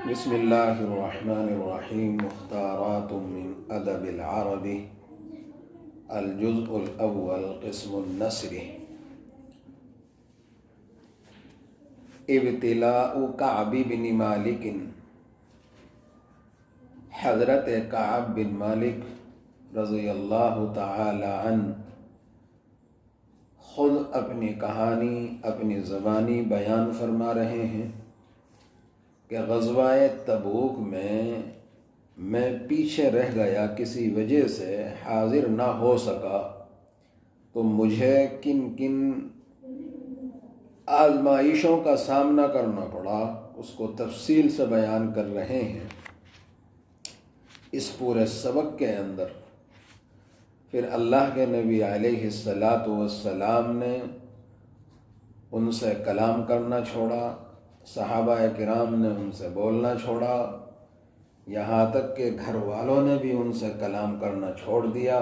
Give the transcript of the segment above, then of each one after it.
بسم اللہ الرحمن الرحیم مختارات من ادب العربی الجزء الاول قسم النثر ابتلاء کعب بن مالک۔ حضرت کعب بن مالک رضی اللہ تعالی عنہ خود اپنی کہانی اپنی زبانی بیان فرما رہے ہیں کہ غزوہ تبوک میں پیچھے رہ گیا، کسی وجہ سے حاضر نہ ہو سکا، تو مجھے کن کن آزمائشوں کا سامنا کرنا پڑا اس کو تفصیل سے بیان کر رہے ہیں اس پورے سبق کے اندر۔ پھر اللہ کے نبی علیہ السلام نے ان سے کلام کرنا چھوڑا، صحابہ کرام نے ان سے بولنا چھوڑا، یہاں تک کہ گھر والوں نے بھی ان سے کلام کرنا چھوڑ دیا۔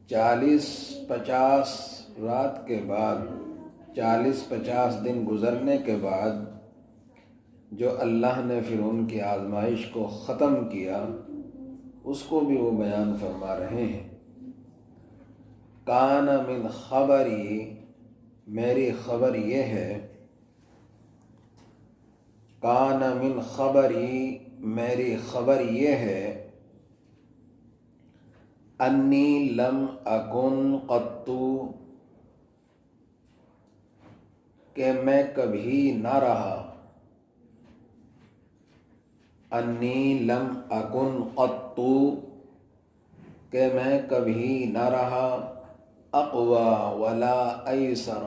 40-50 رات کے بعد، 40-50 دن گزرنے کے بعد جو اللہ نے پھر ان کی آزمائش کو ختم کیا، اس کو بھی وہ بیان فرما رہے ہیں۔ کان من خبری، میری خبر یہ ہے، کان من خبری، میری خبر یہ ہے، انی لم اکن قط، کہ میں کبھی نہ رہا، انی لم اکن قط، کہ میں کبھی نہ رہا، اقوی ولا ایسر،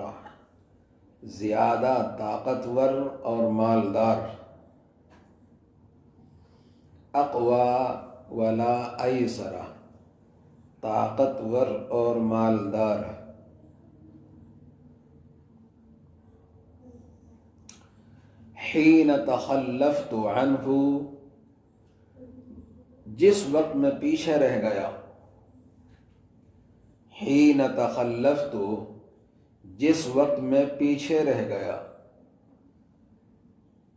زیادہ طاقتور اور مالدار، اقوی ولا ایسر، طاقتور اور مالدار۔ حین تخلفت عنہ، جس وقت میں پیچھے رہ گیا، حین تخلفت، جس وقت میں پیچھے رہ گیا،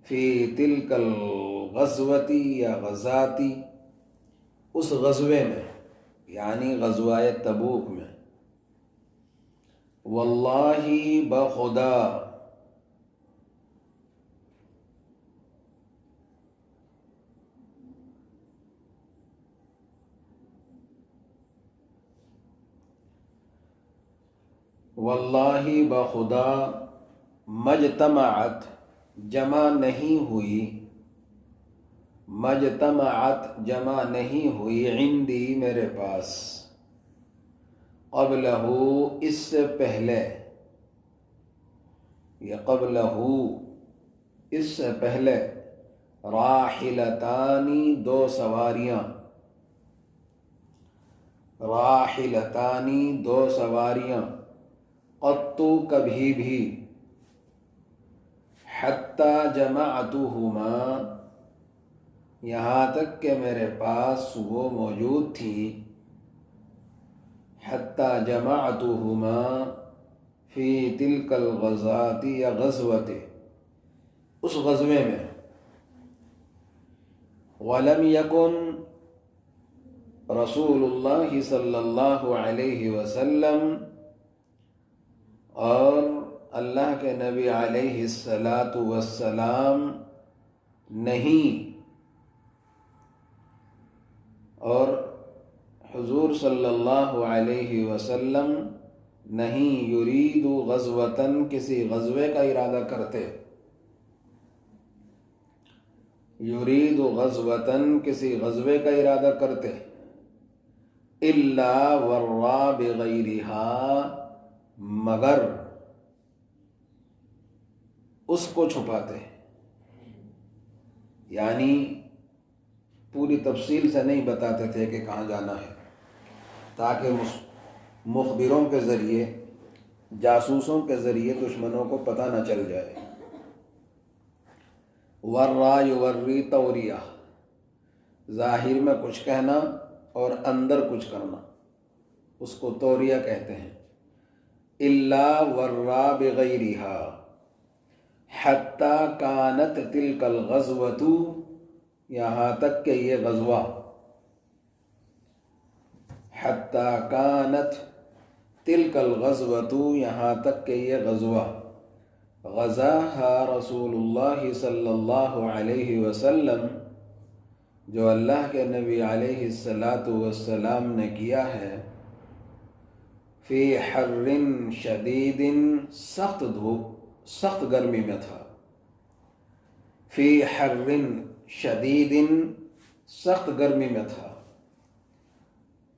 فی تلک الغزوتی یا غزاتی، اس غزوے میں یعنی غزوہ تبوک میں، واللہ بخدا، واللہ بخدا، مجتمعت، جمع نہیں ہوئی، مجتمعت، جمع نہیں ہوئی، عندی، میرے پاس، قبلہ، اس سے پہلے، یا قبلہ، اس سے پہلے، راحلتانی، دو سواریاں، راحلتانی، دو سواریاں، قط، کبھی بھی، حتی جمعتہما، یہاں تک کہ میرے پاس وہ موجود تھی، حتی جمعتہما فی تلک الغزاة یا غزوۃ، اس غزوے میں، ولم یکن رسول اللہ صلی اللہ علیہ وسلم، اور اللہ کے نبی علیہ السلام نہیں، اور حضور صلی اللہ علیہ وسلم نہیں، یرید غزوۃً، کسی غزوے کا ارادہ کرتے، یرید غزوۃً، کسی غزوے کا ارادہ کرتے، الا ورا بغیرہا، مگر اس کو چھپاتے، یعنی پوری تفصیل سے نہیں بتاتے تھے کہ کہاں جانا ہے، تاکہ مخبروں کے ذریعے، جاسوسوں کے ذریعے دشمنوں کو پتہ نہ چل جائے۔ ورا یوری توریہ، ظاہر میں کچھ کہنا اور اندر کچھ کرنا، اس کو توریہ کہتے ہیں۔ الا ورا بغیرہا، حتی کانت تلک الغزوۃ، یہاں تک کہ یہ غزوہ، حتی کانت تلک الغزوۃ، یہاں تک کہ یہ غزوہ، غزاہا رسول اللہ صلی اللہ علیہ وسلم، جو اللہ کے نبی علیہ السلام نے کیا ہے، فی حر شدید، سخت دھوپ، سخت گرمی میں تھا، فی حر شدید، سخت گرمی میں تھا،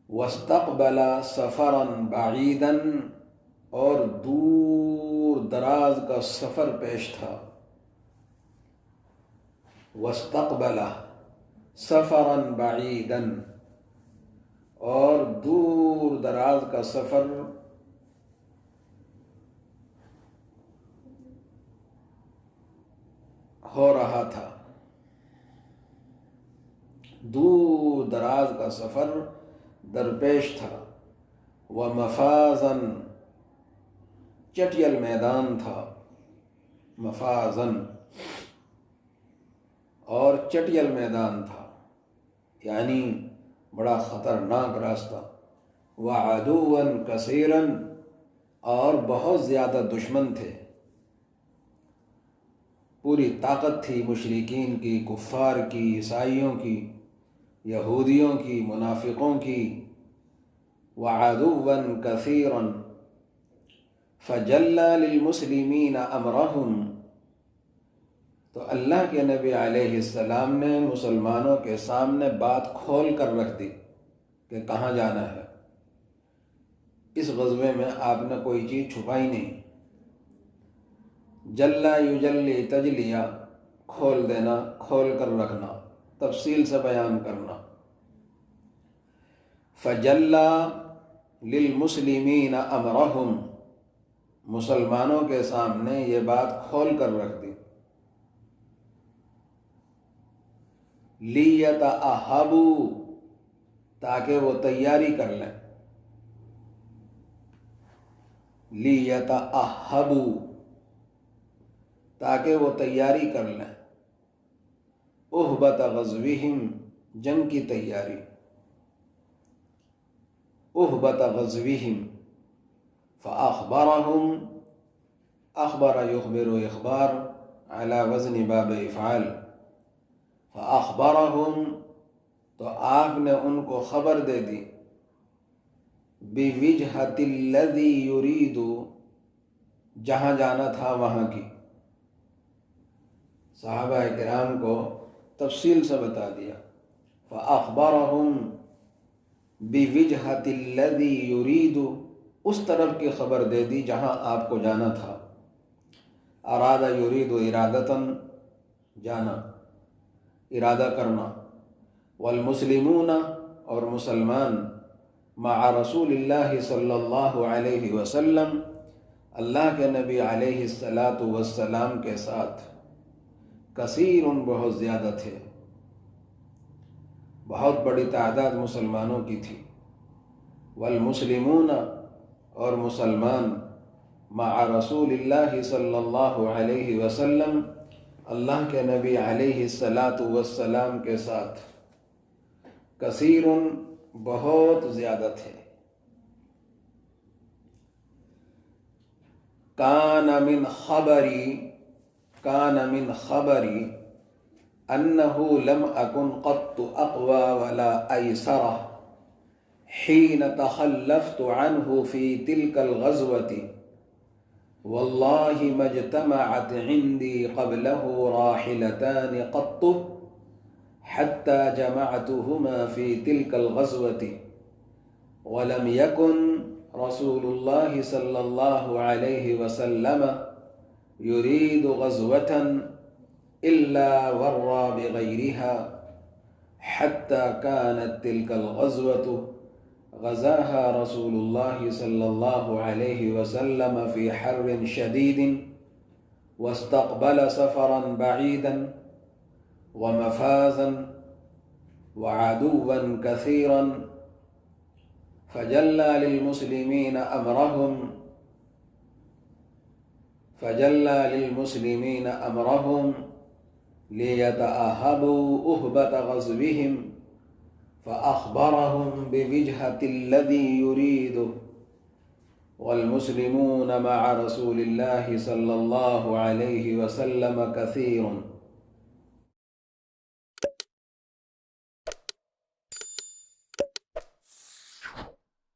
واستقبل سفرا بعیدا، اور دور دراز کا سفر پیش تھا، واستقبل سفرا بعیدا، اور دور دراز کا سفر ہو رہا تھا، دور دراز کا سفر درپیش تھا، ومفازن، چٹیل میدان تھا، مفازن، اور چٹیل میدان تھا، یعنی بڑا خطرناک راستہ، وعدوا کثیرا، اور بہت زیادہ دشمن تھے، پوری طاقت تھی مشرکین کی، کفار کی، عیسائیوں کی، یہودیوں کی، منافقوں کی، وعدوا کثیرا، فجلی للمسلمین امرہم، تو اللہ کے نبی علیہ السلام نے مسلمانوں کے سامنے بات کھول کر رکھ دی کہ کہاں جانا ہے۔ اس غزوے میں آپ نے کوئی چیز چھپائی نہیں، جلا یجلی تجلیہ، کھول دینا، کھول کر رکھنا، تفصیل سے بیان کرنا، فجلا للمسلمین امرہم، مسلمانوں کے سامنے یہ بات کھول کر رکھ دی، لیتأہبوا، تاکہ وہ تیاری کر لیں، لیتأہبوا، تاکہ وہ تیاری کر لیں، اہبت غزوہم، جنگ کی تیاری، اہبت غزوہم، فاخبرہم، اخبر یخبر اخبار علی وزن باب افعال، فاخبرہم، تو آپ نے ان کو خبر دے دی، بوجہۃ الذی یرید، جہاں جانا تھا وہاں کی، صحابہ کرام کو تفصیل سے بتا دیا، فاخبرہم بوجہۃ الذی یرید، اس طرف کی خبر دے دی جہاں آپ کو جانا تھا، اراد یرید ارادتاً، جانا، ارادہ کرنا، والمسلمون، اور مسلمان، مع رسول اللہ صلی اللہ علیہ وسلم، اللہ کے نبی علیہ السلام کے ساتھ، کثیر، بہت زیادہ تھے، بہت بڑی تعداد مسلمانوں کی تھی، والمسلمون، اور مسلمان، مع رسول اللہ صلی اللہ علیہ وسلم، اللہ کے نبی علیہ السلام کے ساتھ، کثیر، بہت زیادہ تھے، کان من خبری انہ لم اکن قط اقوى ولا ایسر حین تخلفت عنہ فی تلک الغزوة، واللہ ما اجتمعت عندی قبلہ راحلتان قط حتی جمعتہما فی تلک الغزوة، ولم یکن رسول اللہ صلی اللہ علیہ وسلم یرید غزوة الا ورى بغیرها حتی كانت تلک الغزوة غزاها رسول الله صلی اللہ علیہ وسلم فی حر شدید، واستقبل سفرا بعیدا، ومفازا، وعدوا کثیرا، فجلى للمسلمین امرهم، فجلى للمسلمين أمرهم ليتأهبوا أهبة غزوهم فأخبرهم بوجهة الذي يريده، والمسلمون مع رسول الله صلى الله عليه وسلم كثير